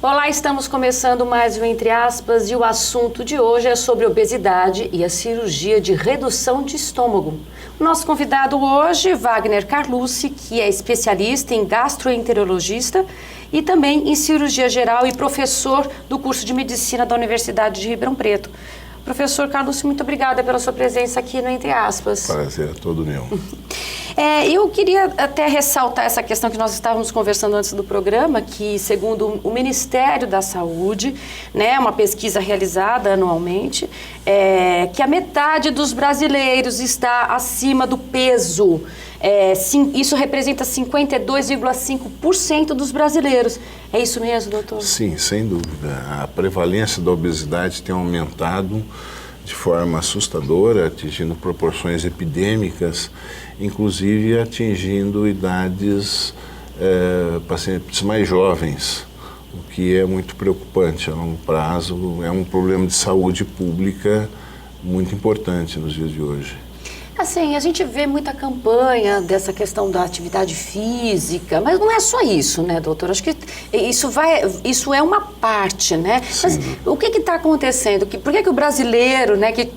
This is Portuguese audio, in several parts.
Olá, estamos começando mais um Entre Aspas e o assunto de hoje é sobre obesidade e a cirurgia de redução de estômago. O nosso convidado hoje, Wagner Carlucci, que é especialista em gastroenterologista e também em cirurgia geral e professor do curso de medicina da Universidade de Ribeirão Preto. Professor Carlucci, muito obrigada pela sua presença aqui no Entre Aspas. Prazer é todo meu. Eu queria até ressaltar essa questão que nós estávamos conversando antes do programa, que segundo o Ministério da Saúde, né, uma pesquisa realizada anualmente, que a metade dos brasileiros está acima do peso. Isso representa 52,5% dos brasileiros. É isso mesmo, doutor? Sim, sem dúvida. A prevalência da obesidade tem aumentado de forma assustadora, atingindo proporções epidêmicas, inclusive atingindo idades, pacientes mais jovens, o que é muito preocupante a longo prazo. É um problema de saúde pública muito importante nos dias de hoje. Assim, a gente vê muita campanha dessa questão da atividade física, mas não é só isso, né, doutor? Acho que isso é uma parte, né? Mas o que está acontecendo? Por que o brasileiro, né, que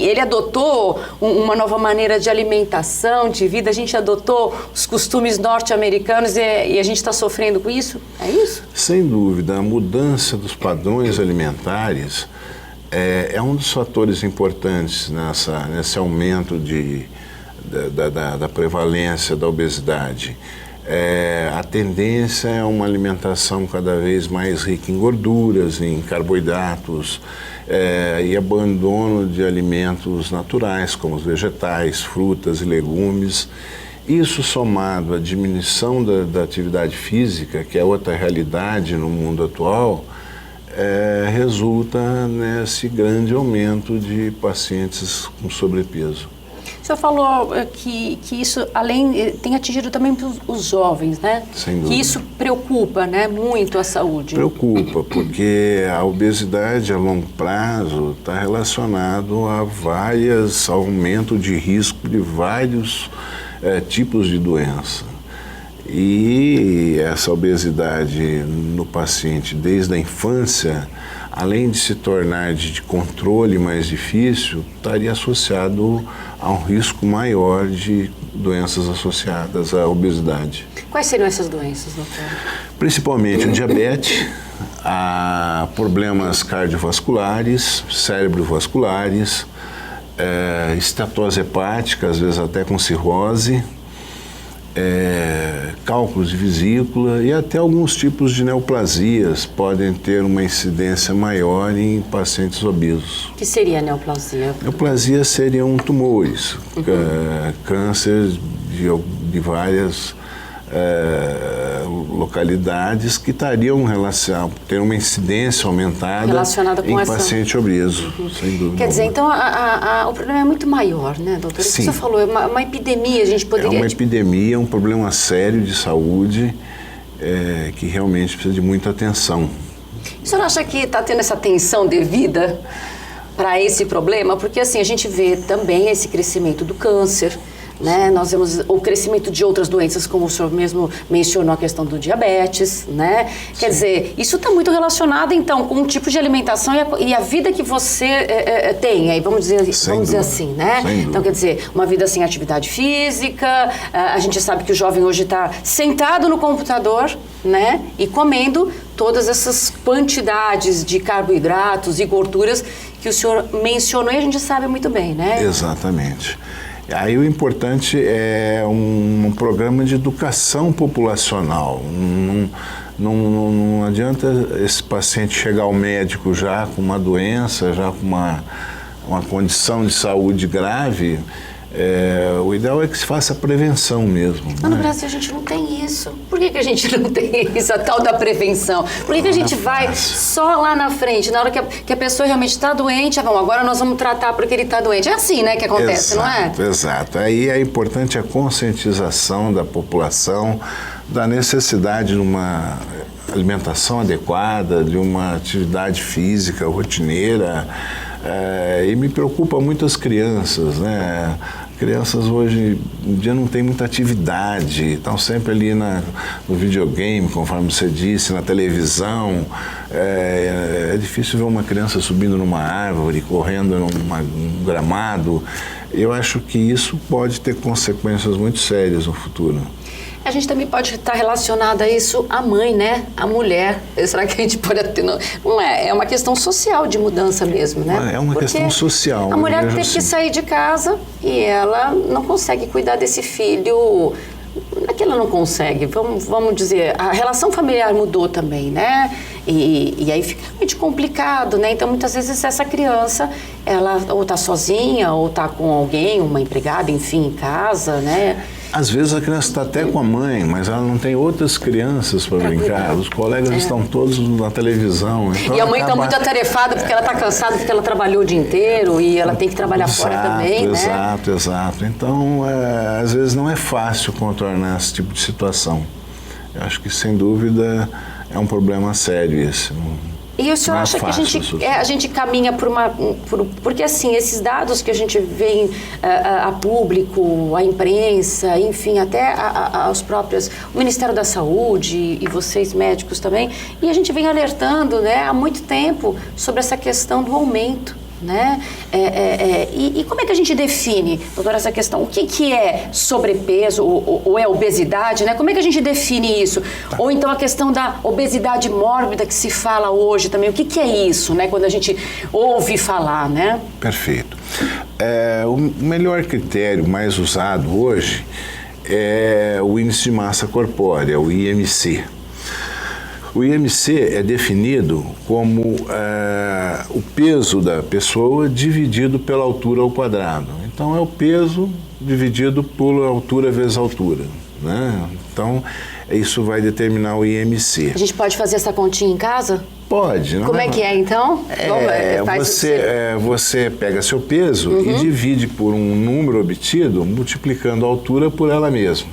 ele adotou uma nova maneira de alimentação, de vida, a gente adotou os costumes norte-americanos e a gente está sofrendo com isso? É isso? Sem dúvida, a mudança dos padrões alimentares é um dos fatores importantes nesse aumento da prevalência da obesidade. A tendência é uma alimentação cada vez mais rica em gorduras, em carboidratos, e abandono de alimentos naturais, como os vegetais, frutas e legumes. Isso somado à diminuição da atividade física, que é outra realidade no mundo atual, resulta nesse grande aumento de pacientes com sobrepeso. O senhor falou que isso tem atingido também os jovens, né? Sem dúvida. Que isso preocupa, né, muito a saúde. Preocupa, porque a obesidade a longo prazo está relacionado a aumento de risco de vários tipos de doença. E essa obesidade no paciente desde a infância, além de se tornar de controle mais difícil, estaria associado a um risco maior de doenças associadas à obesidade. Quais seriam essas doenças, doutor? Principalmente o diabetes, a problemas cardiovasculares, cerebrovasculares, estatose hepática, às vezes até com cirrose, cálculos de vesícula e até alguns tipos de neoplasias podem ter uma incidência maior em pacientes obesos. O que seria a neoplasia? Neoplasia seriam tumores, câncer de várias localidades que teriam ter uma incidência aumentada em paciente obeso, sem dúvida. Quer dizer, então o problema é muito maior, né, doutor? Sim. O que você falou, é uma epidemia, a gente poderia... É uma epidemia, um problema sério de saúde que realmente precisa de muita atenção. O senhor acha que está tendo essa atenção devida para esse problema? Porque assim, a gente vê também esse crescimento do câncer, né? Nós vemos o crescimento de outras doenças, como o senhor mesmo mencionou, a questão do diabetes, né? Quer dizer, isso está muito relacionado, então, com o tipo de alimentação e a vida que você tem, aí vamos dizer assim, né? Então, quer dizer, uma vida sem atividade física, a gente sabe que o jovem hoje está sentado no computador, né? E comendo todas essas quantidades de carboidratos e gorduras que o senhor mencionou e a gente sabe muito bem, né? Exatamente. Aí o importante é um programa de educação populacional. Não adianta esse paciente chegar ao médico já com uma doença, já com uma condição de saúde grave. O ideal é que se faça prevenção mesmo. Mas no Brasil a gente não tem isso. Por que a gente não tem isso, a tal da prevenção? Por que a gente vai só lá na frente, na hora que a pessoa realmente está doente, agora nós vamos tratar porque ele está doente. É assim, né, que acontece, não é? Exato. Aí é importante a conscientização da população da necessidade de uma alimentação adequada, de uma atividade física rotineira. E me preocupa muito as crianças, né? Crianças hoje em dia não têm muita atividade, estão sempre ali no videogame, conforme você disse, na televisão. É difícil ver uma criança subindo numa árvore, correndo num gramado. Eu acho que isso pode ter consequências muito sérias no futuro. A gente também pode estar relacionado a isso à mãe, né? A mulher. Será que a gente pode ter... Não é uma questão social de mudança mesmo, né? É uma questão social. A mulher teve que sair de casa e ela não consegue cuidar desse filho. Não é que ela não consegue, vamos dizer, a relação familiar mudou também, né? E aí fica muito complicado, né? Então, muitas vezes, essa criança, ela ou está sozinha, ou está com alguém, uma empregada, enfim, em casa, né? Às vezes a criança está até com a mãe, mas ela não tem outras crianças para brincar. Os colegas estão todos na televisão. Então e a mãe está muito atarefada porque ela está cansada, porque ela trabalhou o dia inteiro e ela tem que trabalhar fora também, né? Exato. Então, às vezes não é fácil contornar esse tipo de situação. Eu acho que, sem dúvida, é um problema sério esse. E o senhor acha que a gente caminha porque assim, esses dados que a gente vê a público, a imprensa, enfim, até aos próprios, o Ministério da Saúde e vocês médicos também, e a gente vem alertando, né, há muito tempo sobre essa questão do aumento, né? E como é que a gente define, doutora, essa questão? O que é sobrepeso ou é obesidade, né? Como é que a gente define isso? Tá. Ou então a questão da obesidade mórbida que se fala hoje também. O que é isso, né? Quando a gente ouve falar, né? Perfeito. O melhor critério mais usado hoje é o índice de massa corpórea, o IMC. O IMC é definido como o peso da pessoa dividido pela altura ao quadrado. Então, é o peso dividido por altura vezes altura, né? Então, isso vai determinar o IMC. A gente pode fazer essa continha em casa? Pode. Como é que é, então? Você pega seu peso e divide por um número obtido, multiplicando a altura por ela mesma,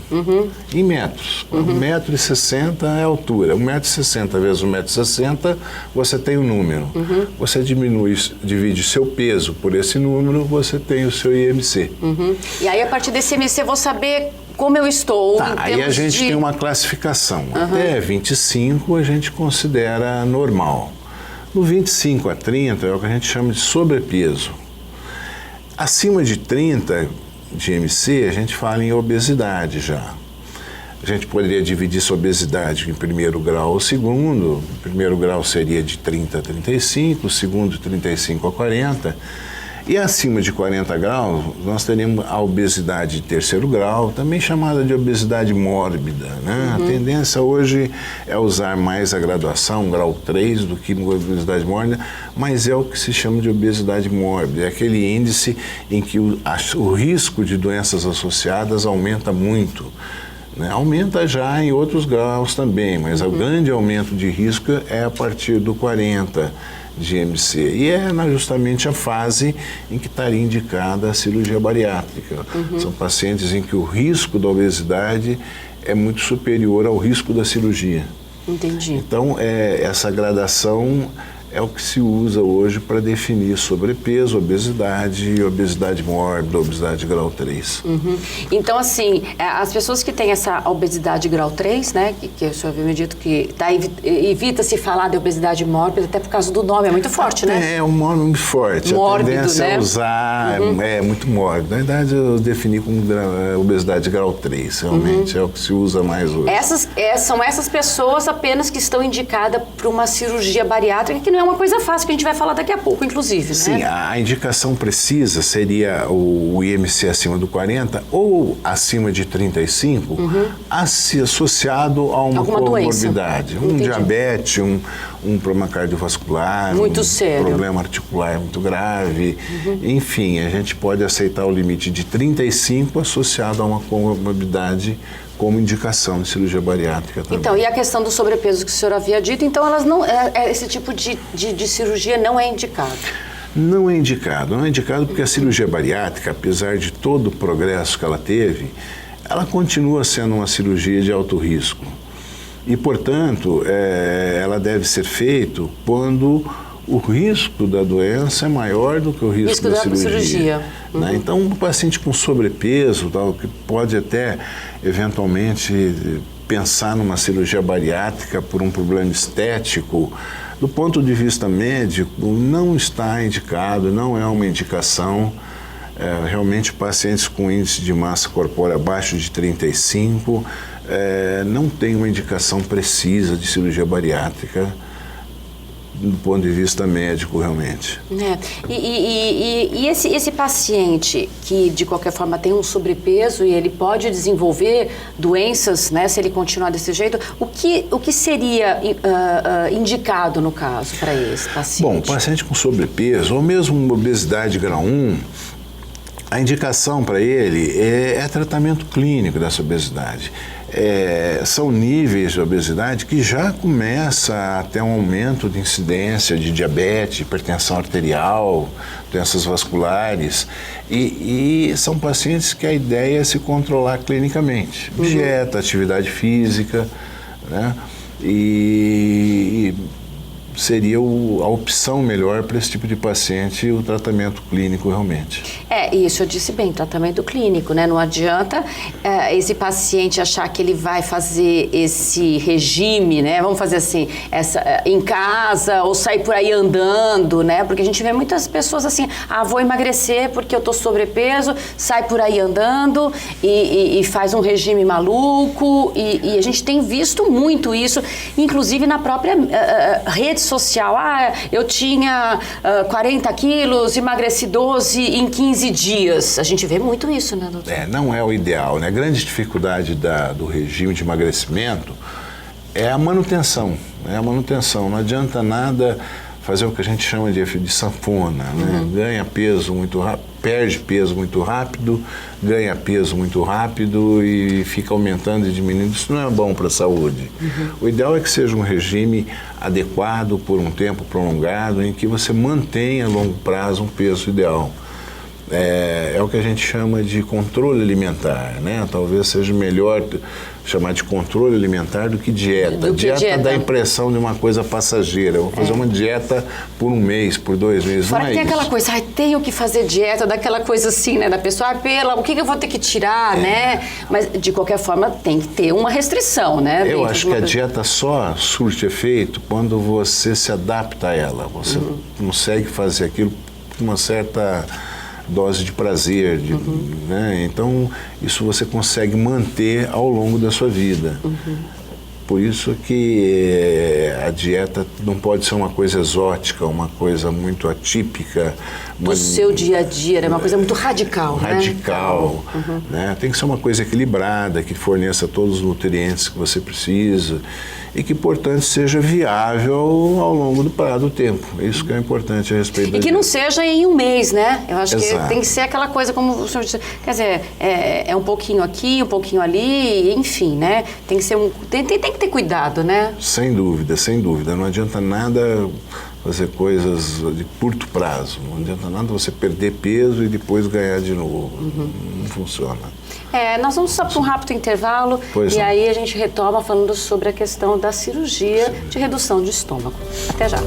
em metros. 1,60 m é a altura. 1,60 m vezes 1,60 m, você tem um número. Você divide seu peso por esse número, você tem o seu IMC. E aí, a partir desse IMC, eu vou saber como eu estou. Aí a gente tem uma classificação. Até 25 a gente considera normal. No 25 a 30 é o que a gente chama de sobrepeso. Acima de 30 de IMC, a gente fala em obesidade já. A gente poderia dividir essa obesidade em primeiro grau ou segundo. O primeiro grau seria de 30 a 35, o segundo de 35 a 40. E acima de 40 graus, nós teríamos a obesidade de terceiro grau, também chamada de obesidade mórbida, né? A tendência hoje é usar mais a graduação, grau 3, do que obesidade mórbida, mas é o que se chama de obesidade mórbida. É aquele índice em que o risco de doenças associadas aumenta muito. Né? Aumenta já em outros graus também, mas o grande aumento de risco é a partir do 40 de IMC. E é justamente a fase em que estaria indicada a cirurgia bariátrica. São pacientes em que o risco da obesidade é muito superior ao risco da cirurgia. Entendi. Então, essa gradação é o que se usa hoje para definir sobrepeso, obesidade, obesidade mórbida, obesidade grau 3. Então, assim, as pessoas que têm essa obesidade grau 3, né, que o senhor havia me dito que evita-se falar de obesidade mórbida, até por causa do nome, é muito forte, né? É um nome muito forte. Mórbido, a tendência né? a usar é muito mórbido. Na verdade, eu defini como obesidade grau 3, realmente, é o que se usa mais hoje. São essas pessoas apenas que estão indicadas para uma cirurgia bariátrica, que não é uma coisa fácil, que a gente vai falar daqui a pouco, inclusive, né? Sim, a indicação precisa seria o IMC acima do 40 ou acima de 35, associado a uma comorbidade. Um diabetes, um problema cardiovascular, muito sério, problema articular muito grave. Enfim, a gente pode aceitar o limite de 35 associado a uma comorbidade como indicação de cirurgia bariátrica também. Então, e a questão do sobrepeso que o senhor havia dito, então elas não, esse tipo de cirurgia não é indicado? Não é indicado porque a cirurgia bariátrica, apesar de todo o progresso que ela teve, ela continua sendo uma cirurgia de alto risco. E, portanto, ela deve ser feita quando o risco da doença é maior do que o risco da cirurgia. Né? Então, um paciente com sobrepeso, tal, que pode até, eventualmente, pensar numa cirurgia bariátrica por um problema estético, do ponto de vista médico, não está indicado, não é uma indicação. Realmente, pacientes com índice de massa corpórea abaixo de 35 não tem uma indicação precisa de cirurgia bariátrica do ponto de vista médico, realmente. E esse paciente que, de qualquer forma, tem um sobrepeso e ele pode desenvolver doenças, né, se ele continuar desse jeito, o que seria indicado, no caso, para esse paciente? Bom, paciente com sobrepeso, ou mesmo obesidade grau 1, a indicação para ele é tratamento clínico dessa obesidade. São níveis de obesidade que já começa a ter um aumento de incidência de diabetes, hipertensão arterial, doenças vasculares, e são pacientes que a ideia é se controlar clinicamente. Dieta, atividade física, né? E seria a opção melhor para esse tipo de paciente, o tratamento clínico realmente. Isso eu disse bem, tratamento clínico, né? Não adianta esse paciente achar que ele vai fazer esse regime, né? Vamos fazer assim, em casa ou sair por aí andando, né? Porque a gente vê muitas pessoas assim, vou emagrecer porque eu tô sobrepeso, sai por aí andando e faz um regime maluco e a gente tem visto muito isso, inclusive na própria rede social. Eu tinha 40 quilos, emagreci 12 em 15 dias. A gente vê muito isso, né, doutor? Não é o ideal, né? A grande dificuldade do regime de emagrecimento é a manutenção. Não adianta nada fazer o que a gente chama de sanfona, né? Ganha peso muito rápido, perde peso muito rápido, ganha peso muito rápido e fica aumentando e diminuindo. Isso não é bom para a saúde. O ideal é que seja um regime adequado por um tempo prolongado, em que você mantenha a longo prazo um peso ideal. É o que a gente chama de controle alimentar, né? Talvez seja melhor chamar de controle alimentar do que dieta. Dieta dá a impressão de uma coisa passageira. Eu vou fazer uma dieta por um mês, por 2 meses. Fora não que tem isso. aquela coisa, tenho que fazer dieta, daquela coisa assim, né? Da pessoa, o que eu vou ter que tirar, né? Mas, de qualquer forma, tem que ter uma restrição, né? Eu acho que a dieta só surte efeito quando você se adapta a ela. Você consegue fazer aquilo com uma certa dose de prazer, né? Então isso você consegue manter ao longo da sua vida. Por isso que a dieta não pode ser uma coisa exótica, uma coisa muito atípica. Do seu dia a dia, né? Uma coisa muito radical, radical, né? Tem que ser uma coisa equilibrada, que forneça todos os nutrientes que você precisa e que, portanto, seja viável ao longo do tempo. Isso que é importante a respeito da dieta. E que não seja em um mês, né? Eu acho Exato. que tem que ser aquela coisa como o senhor disse, quer dizer, é um pouquinho aqui, um pouquinho ali, enfim, né? Tem que ser tem que ter cuidado, né? Sem dúvida, sem dúvida. Não adianta nada fazer coisas de curto prazo. Não adianta nada você perder peso e depois ganhar de novo. Não funciona. Nós vamos só para um rápido intervalo aí a gente retoma falando sobre a questão da cirurgia de redução de estômago. Até já.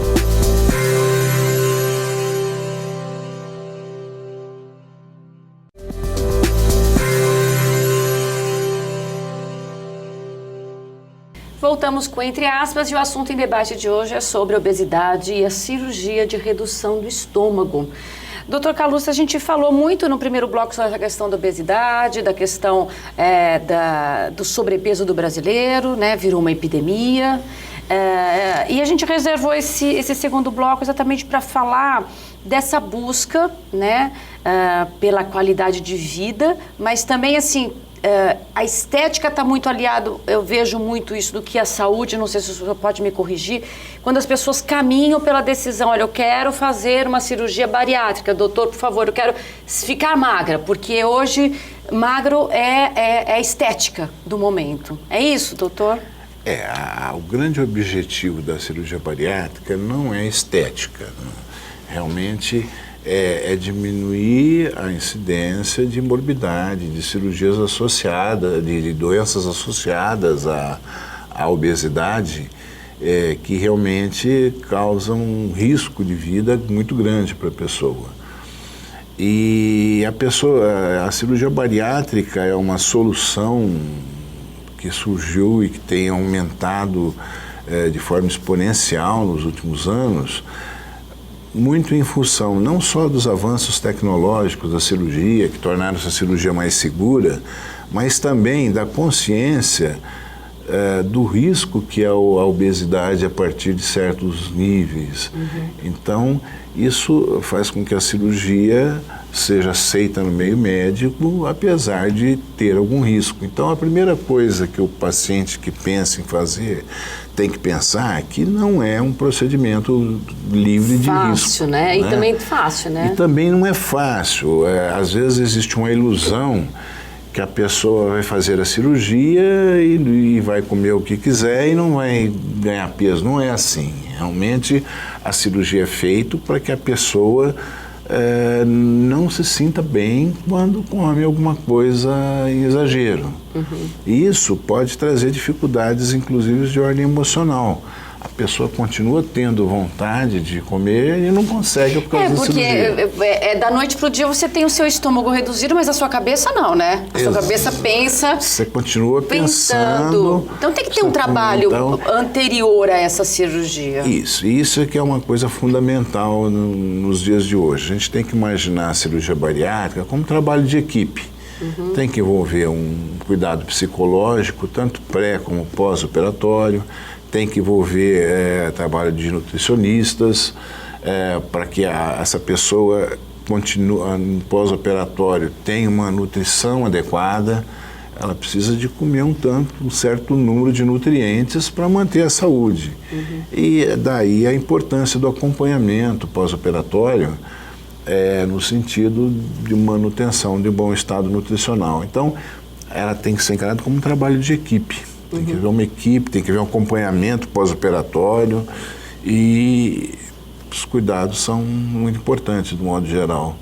Voltamos com Entre Aspas e o assunto em debate de hoje é sobre a obesidade e a cirurgia de redução do estômago. Doutor Calusta, a gente falou muito no primeiro bloco sobre a questão da obesidade, da questão do sobrepeso do brasileiro, né? Virou uma epidemia. E a gente reservou esse segundo bloco exatamente para falar dessa busca, né? Pela qualidade de vida, mas também, assim, a estética está muito aliado, eu vejo muito isso do que a saúde, não sei se o senhor pode me corrigir, quando as pessoas caminham pela decisão, olha, eu quero fazer uma cirurgia bariátrica, doutor, por favor, eu quero ficar magra, porque hoje magro é a estética do momento. É isso, doutor? O grande objetivo da cirurgia bariátrica não é estética, né? Realmente é diminuir a incidência de morbidade, de cirurgias associadas, de doenças associadas à obesidade que realmente causam um risco de vida muito grande para a pessoa. E a cirurgia bariátrica é uma solução que surgiu e que tem aumentado de forma exponencial nos últimos anos, muito em função não só dos avanços tecnológicos da cirurgia, que tornaram essa cirurgia mais segura, mas também da consciência do risco que é a obesidade a partir de certos níveis. Então, isso faz com que a cirurgia seja aceita no meio médico, apesar de ter algum risco. Então, a primeira coisa que o paciente que pensa em fazer tem que pensar que não é um procedimento livre de risco. Fácil, né? E também fácil, né? E também não é fácil. Às vezes existe uma ilusão que a pessoa vai fazer a cirurgia e vai comer o que quiser e não vai ganhar peso. Não é assim. Realmente, a cirurgia é feita para que a pessoa não se sinta bem quando come alguma coisa em exagero. E isso pode trazer dificuldades, inclusive, de ordem emocional. A pessoa continua tendo vontade de comer e não consegue por causa da cirurgia. Porque da noite pro dia você tem o seu estômago reduzido, mas a sua cabeça não, né? A sua cabeça pensa... Você continua pensando. Então tem que ter um trabalho anterior a essa cirurgia. Isso é que é uma coisa fundamental nos dias de hoje. A gente tem que imaginar a cirurgia bariátrica como um trabalho de equipe. Tem que envolver um cuidado psicológico, tanto pré como pós-operatório. Tem que envolver trabalho de nutricionistas para que essa pessoa continue, no pós-operatório, tenha uma nutrição adequada. Ela precisa de comer um certo número de nutrientes para manter a saúde. E daí a importância do acompanhamento pós-operatório no sentido de manutenção de bom estado nutricional. Então, ela tem que ser encarada como um trabalho de equipe. Tem que haver uma equipe, tem que haver um acompanhamento pós-operatório e os cuidados são muito importantes, do modo geral.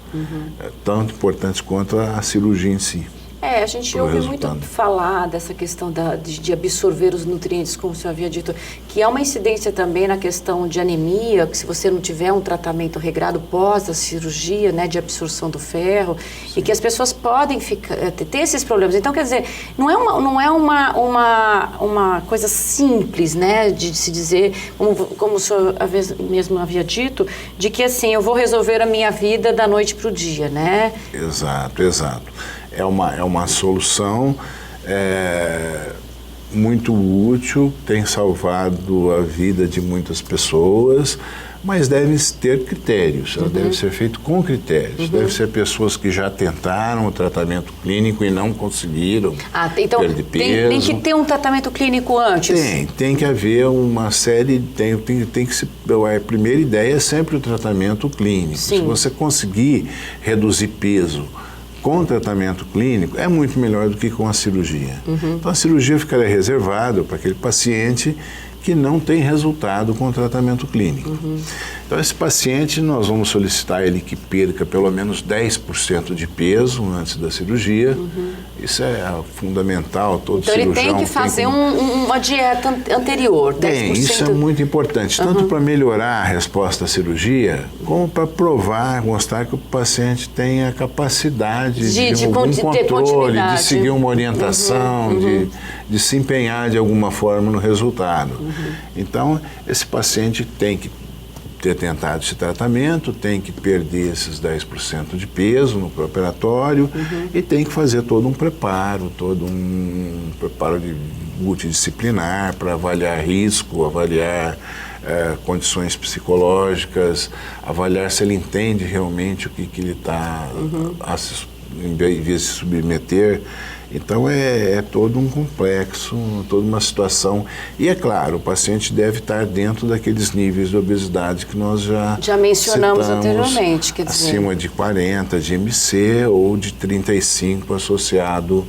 Tanto importantes quanto a cirurgia em si. A gente ouve muito falar dessa questão de absorver os nutrientes, como o senhor havia dito, que há uma incidência também na questão de anemia, que se você não tiver um tratamento regrado pós a cirurgia, né, de absorção do ferro, e que as pessoas podem ter esses problemas. Então, quer dizer, não é uma coisa simples, né, de se dizer, como o senhor mesmo havia dito, de que assim, eu vou resolver a minha vida da noite para o dia, né? Exato. É uma solução muito útil, tem salvado a vida de muitas pessoas, mas deve ter critérios, ela deve ser feita com critérios. Deve ser pessoas que já tentaram o tratamento clínico e não conseguiram perder peso. Tem que ter um tratamento clínico antes? Tem que haver uma série, a primeira ideia é sempre o tratamento clínico. Sim. Se você conseguir reduzir peso com tratamento clínico, é muito melhor do que com a cirurgia. Então, a cirurgia ficaria reservada para aquele paciente que não tem resultado com o tratamento clínico. Então, esse paciente, nós vamos solicitar ele que perca pelo menos 10% de peso antes da cirurgia. Isso é fundamental. Então, ele tem que fazer uma dieta anterior, 10%. Isso é muito importante, tanto para melhorar a resposta à cirurgia, como para mostrar que o paciente tem a capacidade de algum controle, de seguir uma orientação, de se empenhar de alguma forma no resultado. Então, esse paciente tem que ter tentado esse tratamento, tem que perder esses 10% de peso no pré-operatório e tem que fazer todo um preparo multidisciplinar para avaliar risco, avaliar condições psicológicas, avaliar se ele entende realmente o que ele está, em vez de se submeter. Então, é todo um complexo, toda uma situação. E, é claro, o paciente deve estar dentro daqueles níveis de obesidade que nós já mencionamos anteriormente. Quer dizer, acima de 40 de IMC ou de 35 associado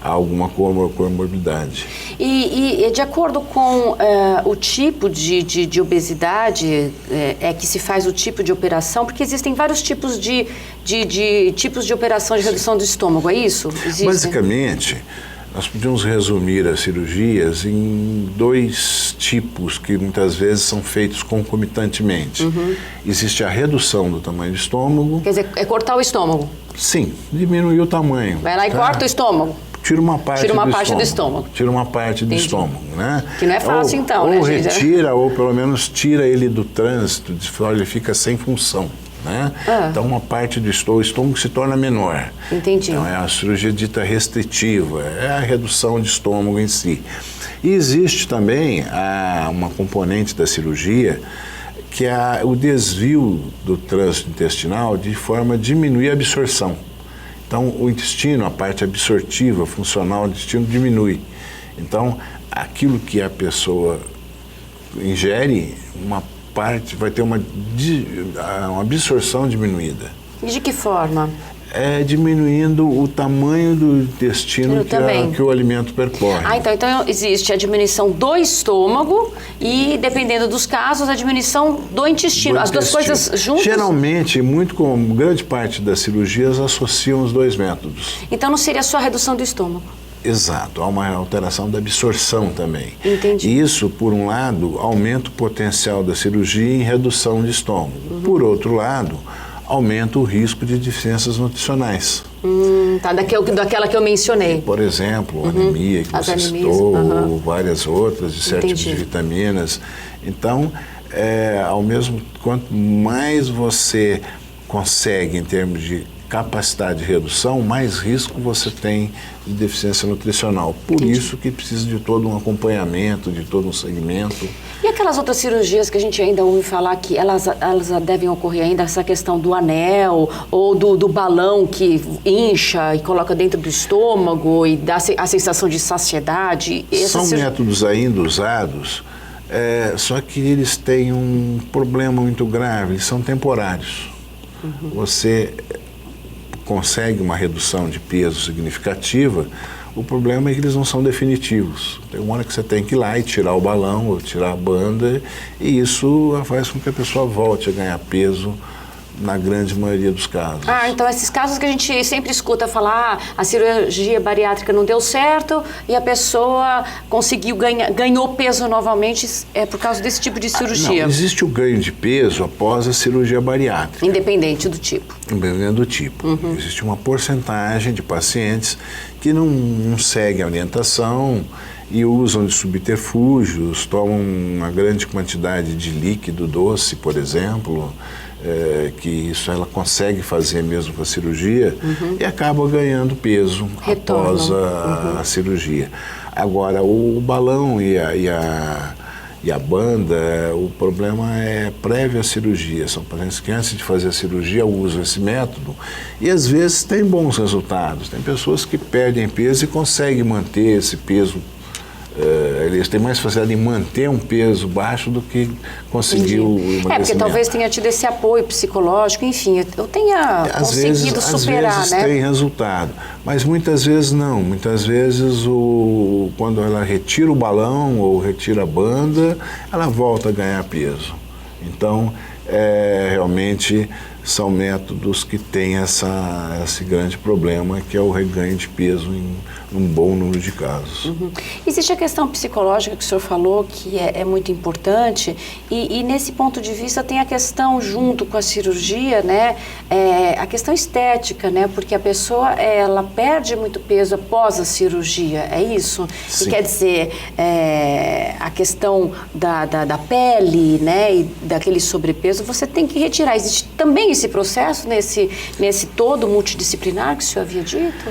a alguma comorbidade. E de acordo com o tipo de obesidade que se faz o tipo de operação, porque existem vários tipos de tipos de operação de redução do estômago, é isso? Basicamente, nós podíamos resumir as cirurgias em 2 tipos que muitas vezes são feitos concomitantemente. Existe a redução do tamanho do estômago. Quer dizer, é cortar o estômago? Sim, diminuir o tamanho. Vai lá e corta o estômago? Tira uma parte do estômago. Tira uma parte do estômago, né? Que não é fácil então, né, gente? Ou retira, ou pelo menos tira ele do trânsito, ele fica sem função, né? Então uma parte do estômago, o estômago se torna menor. Entendi. Então é a cirurgia dita restritiva, é a redução de estômago em si. E existe também uma componente da cirurgia que é o desvio do trânsito intestinal de forma a diminuir a absorção. Então, o intestino, a parte absortiva, funcional do intestino diminui. Então, aquilo que a pessoa ingere, uma parte vai ter uma absorção diminuída. E de que forma? Diminuindo o tamanho do intestino que o alimento percorre. Então existe a diminuição do estômago e, dependendo dos casos, a diminuição do intestino. As duas coisas juntas? Geralmente, grande parte das cirurgias associam os 2 métodos. Então não seria só a redução do estômago? Exato, há uma alteração da absorção também. Entendi. Isso, por um lado, aumenta o potencial da cirurgia em redução de estômago. Por outro lado, aumenta o risco de deficiências nutricionais. Daquela que eu mencionei. Por exemplo, anemia, que você citou, várias outras, de certos tipos de vitaminas. Então, quanto mais você consegue em termos de capacidade de redução, mais risco você tem de deficiência nutricional. Por isso que precisa de todo um acompanhamento, de todo um segmento. E aquelas outras cirurgias que a gente ainda ouve falar que elas devem ocorrer ainda, essa questão do anel ou do balão que incha e coloca dentro do estômago e dá a sensação de saciedade? São métodos ainda usados, só que eles têm um problema muito grave, eles são temporários. Você consegue uma redução de peso significativa, o problema é que eles não são definitivos. Tem uma hora que você tem que ir lá e tirar o balão ou tirar a banda, e isso faz com que a pessoa volte a ganhar peso na grande maioria dos casos. Então esses casos que a gente sempre escuta falar, a cirurgia bariátrica não deu certo e a pessoa conseguiu ganhou peso novamente, é por causa desse tipo de cirurgia? Não, existe o ganho de peso após a cirurgia bariátrica. Independente do tipo? Independente do tipo. Existe uma porcentagem de pacientes que não seguem a orientação e usam de subterfúgios, tomam uma grande quantidade de líquido doce, por exemplo, que isso ela consegue fazer mesmo com a cirurgia e acaba ganhando peso após a cirurgia. Agora, o balão e a banda, o problema é prévio à cirurgia. São pacientes que antes de fazer a cirurgia usam esse método e às vezes tem bons resultados. Tem pessoas que perdem peso e conseguem manter esse peso. Eles têm mais facilidade em manter um peso baixo do que conseguir o emagrecimento. Porque talvez tenha tido esse apoio psicológico, enfim, eu tenha conseguido superar, às vezes tem resultado, mas muitas vezes não. Muitas vezes, quando ela retira o balão ou retira a banda, ela volta a ganhar peso. Então, realmente são métodos que têm esse grande problema, que é o reganho de peso em um bom número de casos. Existe a questão psicológica que o senhor falou, que é muito importante, e nesse ponto de vista tem a questão, junto com a cirurgia, né, a questão estética, né, porque a pessoa, ela perde muito peso após a cirurgia, é isso? Sim. E quer dizer, a questão da pele, né, e daquele sobrepeso, você tem que retirar. Existe também esse processo nesse todo multidisciplinar que o senhor havia dito?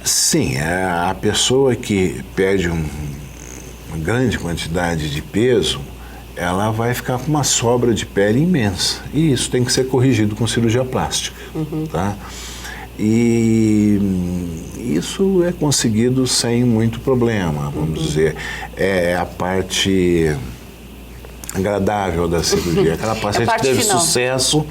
Sim, a pessoa que perde uma grande quantidade de peso, ela vai ficar com uma sobra de pele imensa. E isso tem que ser corrigido com cirurgia plástica. Tá? E isso é conseguido sem muito problema, vamos dizer. É a parte agradável da cirurgia. Aquela paciente que teve final. Sucesso,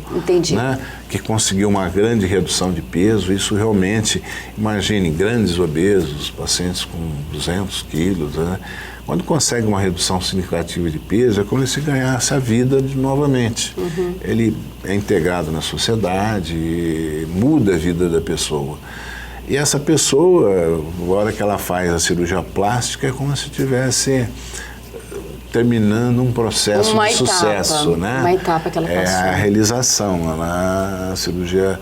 né, que conseguiu uma grande redução de peso, isso realmente, imagine, grandes obesos, pacientes com 200 quilos, né, quando consegue uma redução significativa de peso, é como se ganhasse a vida novamente. Ele é integrado na sociedade, muda a vida da pessoa. E essa pessoa, na hora que ela faz a cirurgia plástica, é como se estivesse terminando um processo de sucesso, né? Uma etapa que ela passou. É a realização, a cirurgia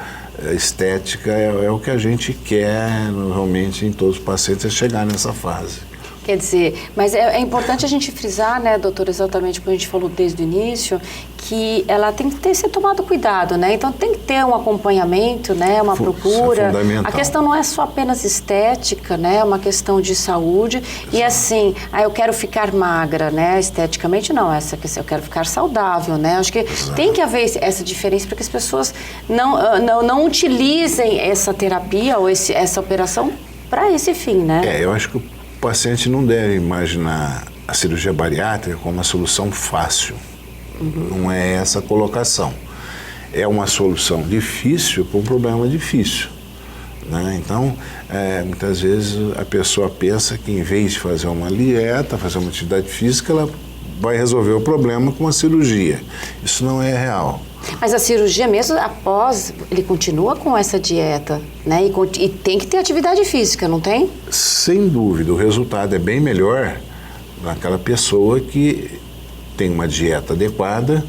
estética é o que a gente quer realmente em todos os pacientes, é chegar nessa fase. Quer dizer, mas é importante a gente frisar, né, doutor, exatamente como a gente falou desde o início, que ela tem que ser tomado cuidado, né? Então tem que ter um acompanhamento, né, uma procura. É fundamental. A questão não é só apenas estética, né? É uma questão de saúde. Exato. E assim, eu quero ficar magra, né? Esteticamente não, eu quero ficar saudável, né? Acho que Exato. Tem que haver essa diferença para que as pessoas não utilizem essa terapia ou essa operação para esse fim, né? Eu acho que o paciente não deve imaginar a cirurgia bariátrica como uma solução fácil. Não é essa a colocação. É uma solução difícil para um problema difícil, né? Então, muitas vezes a pessoa pensa que em vez de fazer uma dieta, fazer uma atividade física, ela vai resolver o problema com uma cirurgia. Isso não é real. Mas a cirurgia mesmo, após, ele continua com essa dieta, né? E tem que ter atividade física, não tem? Sem dúvida, o resultado é bem melhor naquela pessoa que tem uma dieta adequada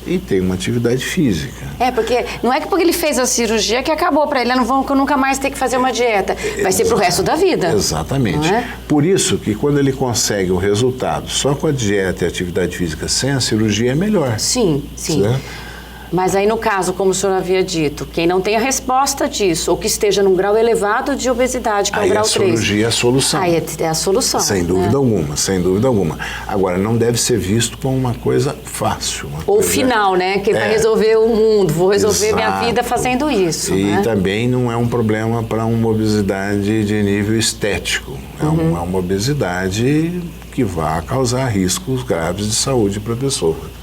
e tem uma atividade física. Porque não é que porque ele fez a cirurgia que acabou para ele, não vão nunca mais ter que fazer uma dieta. Vai ser pro resto da vida. Exatamente. Por isso que quando ele consegue o resultado só com a dieta e a atividade física sem a cirurgia é melhor. Sim. Certo? Mas aí no caso, como o senhor havia dito, quem não tem a resposta disso, ou que esteja num grau elevado de obesidade, que é o grau 3. Aí a cirurgia é a solução. Aí é a solução. Sem dúvida alguma, sem dúvida alguma. Agora, não deve ser visto como uma coisa fácil. Ou final, né? Que vai resolver o mundo, vou resolver minha vida fazendo isso. E também não é um problema para uma obesidade de nível estético. É uma obesidade que vai causar riscos graves de saúde para a pessoa.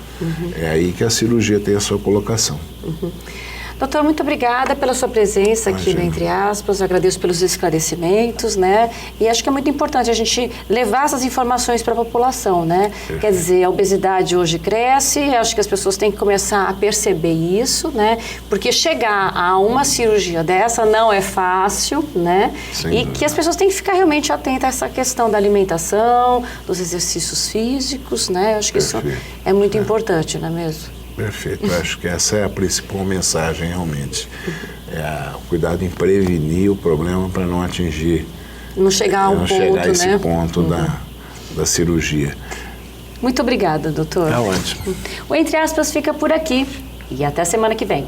É aí que a cirurgia tem a sua colocação. Doutor, muito obrigada pela sua presença aqui no Entre Aspas, eu agradeço pelos esclarecimentos, né? E acho que é muito importante a gente levar essas informações para a população, né? Perfeito. Quer dizer, a obesidade hoje cresce, acho que as pessoas têm que começar a perceber isso, né? Porque chegar a uma cirurgia dessa não é fácil, né? E que as pessoas têm que ficar realmente atentas a essa questão da alimentação, dos exercícios físicos, né? Acho que isso é muito importante, não é mesmo? Perfeito, eu acho que essa é a principal mensagem realmente. O cuidado em prevenir o problema para não atingir, não chegar a esse ponto da cirurgia. Muito obrigada, doutor. Tá ótimo. O Entre Aspas fica por aqui e até semana que vem.